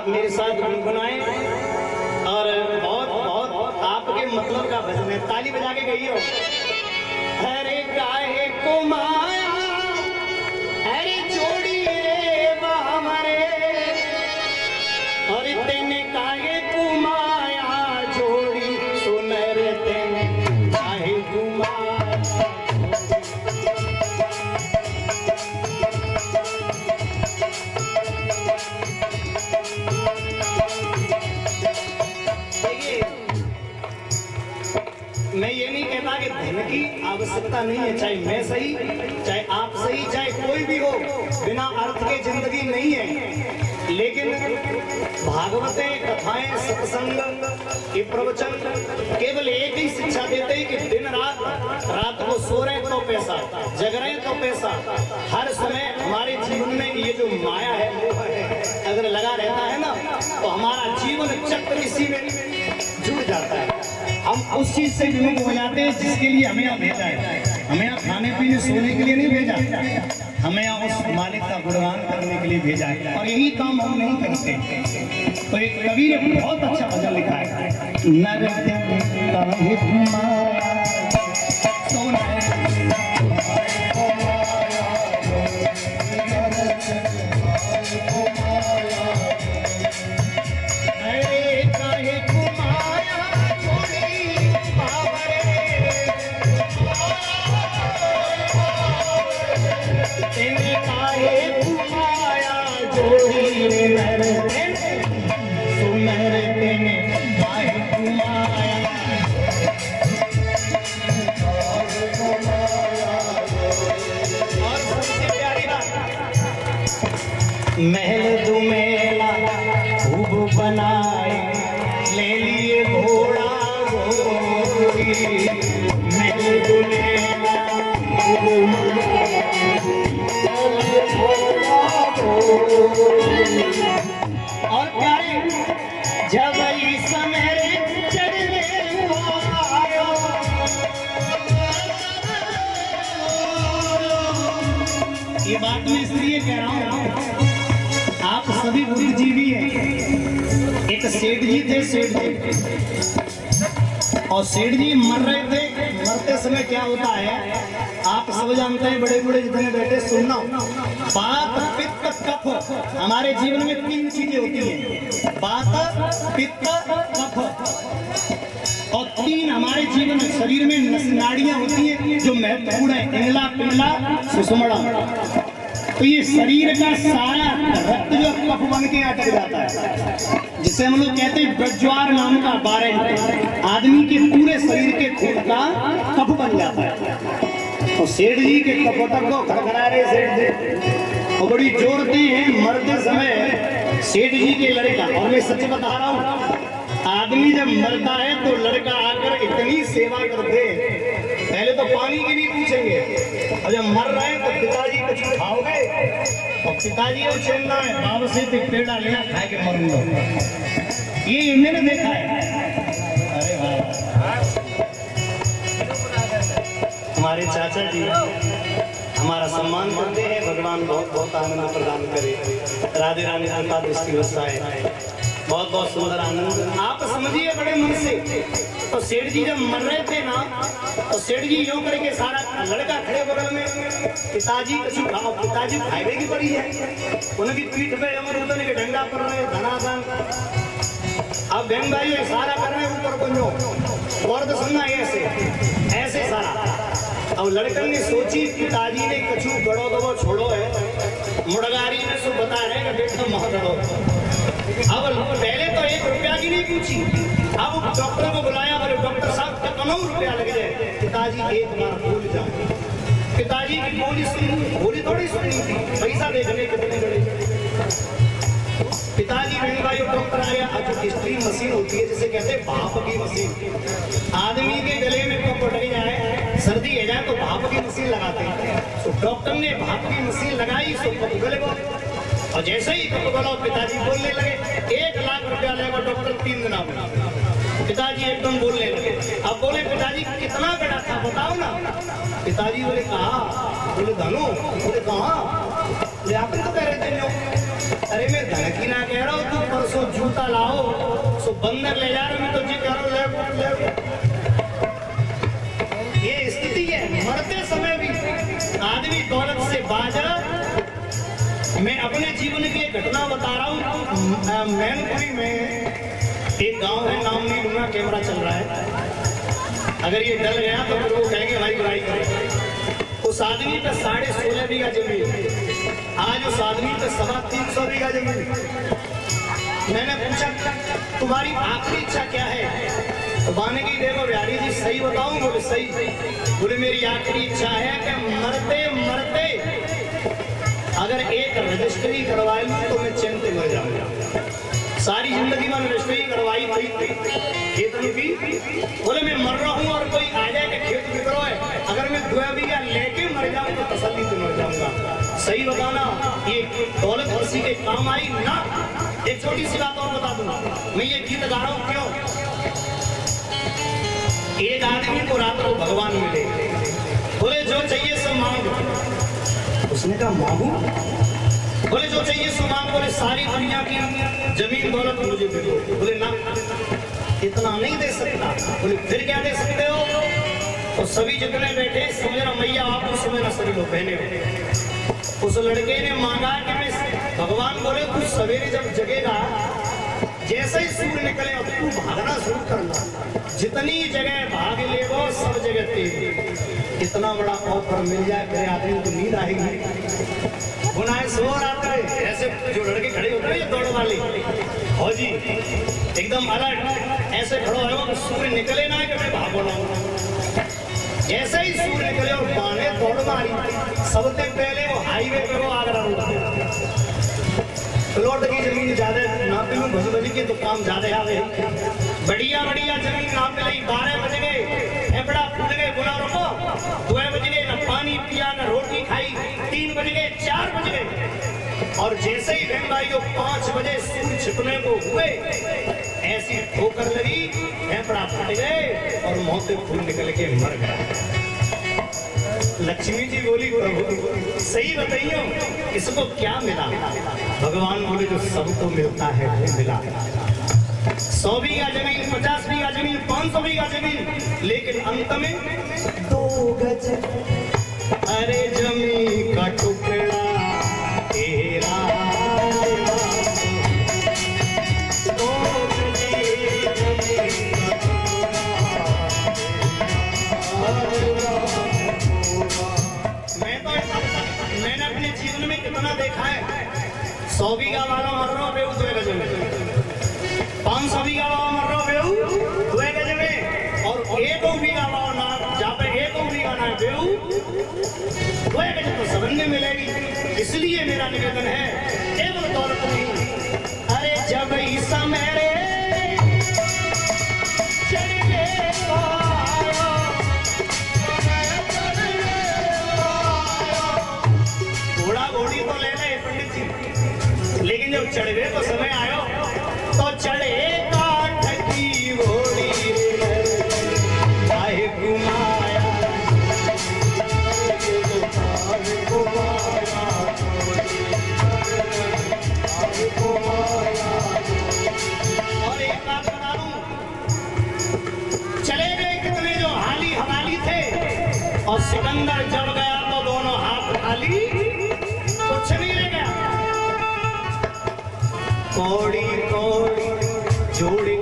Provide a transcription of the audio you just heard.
आप मेरे साथ गुनगुनाएं और बहुत बहुत आपके मतलब का भजन है। ताली बजा के गई हो। अरे काहे को माया अरे जोड़ी रे बामरे और तेने काहे को माया जोड़ी सुनर तेने काहे को माया। मैं ये नहीं कहता कि धन की आवश्यकता नहीं है, चाहे मैं सही चाहे आप सही चाहे कोई भी हो, बिना अर्थ के जिंदगी नहीं है। लेकिन भागवतें कथाएं सत्संग ये प्रवचन केवल एक ही शिक्षा देते हैं कि दिन रात को सो रहे तो पैसा, जग रहे तो पैसा। हर समय हमारे जीवन में ये जो माया है मोह है अगर लगा रहता है ना तो हमारा जीवन चक्र इसी में जुड़ जाता है। हम उस चीज से विमुख हो जाते हैं जिसके लिए हमें यहाँ भेजा है। हमें यहाँ खाने पीने सोने के लिए नहीं भेजा, हमें यहाँ उस मालिक का गुणगान करने के लिए भेजा है और यही काम हम नहीं करते। तो एक कवि ने बहुत अच्छा भजन लिखा है, नर महल दुमेला खूब बनाए ले लिए घोड़ा घोड़ी। महल दुमेला खूब और प्यारे जब इस समय चढ़ने आयो ये बात मैं इसलिए कह रहा हूँ आप सभी बुद्धिजीवी हैं। एक सेठ जी थे, सेठ जी और सेठ जी मर रहे थे। मरते समय क्या होता है आप सब जानते हैं, बड़े बड़े जितने बैठे सुनना, बात पित्त कफ। हमारे जीवन में तीन चीजें होती हैं, बात पित्त कफ और तीन हमारे जीवन में शरीर में नाड़ियां होती हैं जो महत्वपूर्ण है, इंगला पिंगला सुषुम्ना। तो ये शरीर का सारा रक्त जो कफ बन के अटक जाता है, जिसे हम लोग कहते हैं ब्रज्वार नाम का वारंट, आदमी के पूरे शरीर के खून का कफ बन जाता है। तो सेठ जी के कपटक को खड़खड़ा रहे सेठ जी और बड़ी जोर दी है। मरते समय सेठ जी के लड़का, और मैं सच बता रहा हूँ, आदमी जब मरता है तो लड़का आकर इतनी सेवा करते हैं, पहले तो पानी की नहीं पूछेंगे और जब मर रहे हैं तो पिताजी कुछ खाओगे और पिताजी को छेड़ना है, बाबा से तो पेड़ा लेना खा के मर लो। ये मैंने देखा है। अरे वाह, हमारे चाचा जी हमारा सम्मान करते हैं, भगवान बहुत बहुत आनंद प्रदान करे। राधे रानी कृपा दृष्टि है, बहुत बहुत सुंदर आनंद। आप समझिए बड़े मन से। तो सेठ जी जब मर रहे थे ना तो सेठ जी यूं करके सारा लड़का खड़े बगल में, पिताजी कछु खाओ, पिताजी खाएगे की पड़ी है। उनकी पीठ पे अमर उतने के डंडा पड़ रहे धनाधन। अब बहन भाई सारा कर रहे ऊपर कुंजो और तो सुनना ऐसे ऐसे सारा। अब लड़कन ने सोची पिताजी ने कछु गड़ो दबो छोड़ो है, मुड़गारी ने सो बता रहे हैं बेटा महदड़ो। अब पहले तो 1 रुपया की नहीं पूछी, अब डॉक्टर को बुलाया, बोले डॉक्टर साहब कितना रुपया लग जाए। पिताजी एक बार भूल जाए, पिताजी की बोली सुनी, बोली थोड़ी सुनी थी, पैसा देखने कितने बड़े। पिताजी बहन भाई डॉक्टर आया, जो स्ट्रीम मशीन होती है जिसे कहते हैं भाप की मशीन, आदमी के गले में कब अटक जाए, सर्दी हो जाए तो भाप की मशीन लगाते हैं। तो डॉक्टर ने भाप की मशीन लगाई, तो गले और जैसे ही बोला पिताजी बोलने लगे 1 लाख रुपया लेगा डॉक्टर 3 दिन में। पिताजी एकदम बोलने लगे। अब बोले पिताजी कितना बड़ा था बताओ ना। पिताजी बोले कहा, बोले धनो, बोले कहा, बोले आप तो कह रहे थे। अरे मैं धन की ना कह रहा हूँ, तू सो जूता लाओ सो बंदर ले जा रहे मैं तो जी करो ले ये स्थिति है। मरते समय भी आदमी दौलत से बाजा। मैं अपने जीवन की एक घटना बता रहा हूँ। मैनपुरी में एक गांव है, नाम नहीं लूंगा, कैमरा चल रहा है, अगर ये डल गया तो फिर वो कहेंगे भाई बुराई करें। उस आदमी पे 16.5 बीघा जमीन, आज उस आदमी पे 350 बीघा जमीन। मैंने पूछा तुम्हारी आखिरी इच्छा क्या है? तो बाने की देखो बिहारी जी सही बताऊं? बोले सही। बोले मेरी आखिरी इच्छा है कि मरते मरते अगर एक रजिस्ट्री करवाई तो मैं चैन से मर जाऊंगा। सारी जिंदगी में रजिस्ट्री करवाई भाई खेत की। बोले मैं मर रहा हूँ और कोई आ जाए कि खेत बिक्रो है, अगर मैं 2 बीघा लेके मर जाऊँ तो तसल्ली से मर जाऊंगा। सही बताना, ये दौलत किसी के काम आई ना। एक छोटी सी बात और बता दूंगा, मैं ये गीत गा रहा हूँ क्यों? एक आदमी को रात को भगवान मिले, बोले जो चाहिए सब मांगो। उसने कहा मांगू? बोले जो चाहिए सो मांग। बोले सारी दुनिया की जमीन दौलत मुझे दे दो। बोले ना इतना नहीं दे सकता। बोले फिर क्या दे सकते हो? तो सभी जितने बैठे समझना मैया आपको समझना सभी लोग बहने। उस लड़के ने मांगा कि मैं, भगवान बोले तू सवेरे जब जगेगा जैसे ही सूर्य निकले अब तू भागना शुरू करना, जितनी जगह भाग ले वो सब जगह तेज। इतना बड़ा ऑफर मिल जाए फिर आदमी को नींद आएगी। बुनाए सो आते ऐसे जो लड़के खड़े होते हैं दौड़ वाले फौजी एकदम अलर्ट, ऐसे खड़ा होगा तो सूर्य निकले ना कि मैं भागो ना। जैसे ही सूर्य निकले और बाने दौड़ मारी, सबसे पहले वो हाईवे पे वो आगरा रुका। प्लॉट की जमीन ज्यादा नापे में भज के तो काम ज्यादा आवे। बढ़िया बढ़िया जमीन नाप ली। 12 बज गए बड़ा फूल गए गुना रुको। 2 बज गए ना पानी पिया ना रोटी खाई। 3 बज गए 4 बज गए और जैसे ही बहन भाइयों 5 बजे सूर्य छिपने को हुए ऐसी ठोकर लगी, बड़ा फट गए और मुंह से खून निकल के मर गए। लक्ष्मी जी बोली प्रभु सही बताइयो इसको क्या मिला? भगवान बोले जो सबको मिलता है वो मिला। 100 बीघा जमीन, 50 बीघा जमीन, 500 बीघा जमीन, लेकिन अंत में 2 गज अरे जमीन का टुकड़ा तेरा। मैंने अपने जीवन में कितना देखा है, 100 बीघा वाला मर रहा हूँ 2 गज में, 500 बीघा वाला मर रहा हूँ 2 गज में, और 1 बीघा वाला ना जहाँ पे 1 बीघा ना 2 गज तो सबने मिलेगी। इसलिए मेरा निवेदन है केवल दौलत नहीं, अरे जब ईसा मेरे घोड़ा घोड़ी तो ले ले पंडित जी, लेकिन जब चढ़वे को समय आयो तो चढ़े काठ की घोड़ी चाहे घुमाया और एक बात बता दूं, चले गए कितने जो हाली हवाली थे और सिकंदर जब गया तो दोनों हाथ खाली, कुछ नहीं रह गया। कौड़ी कौड़ी जोड़ी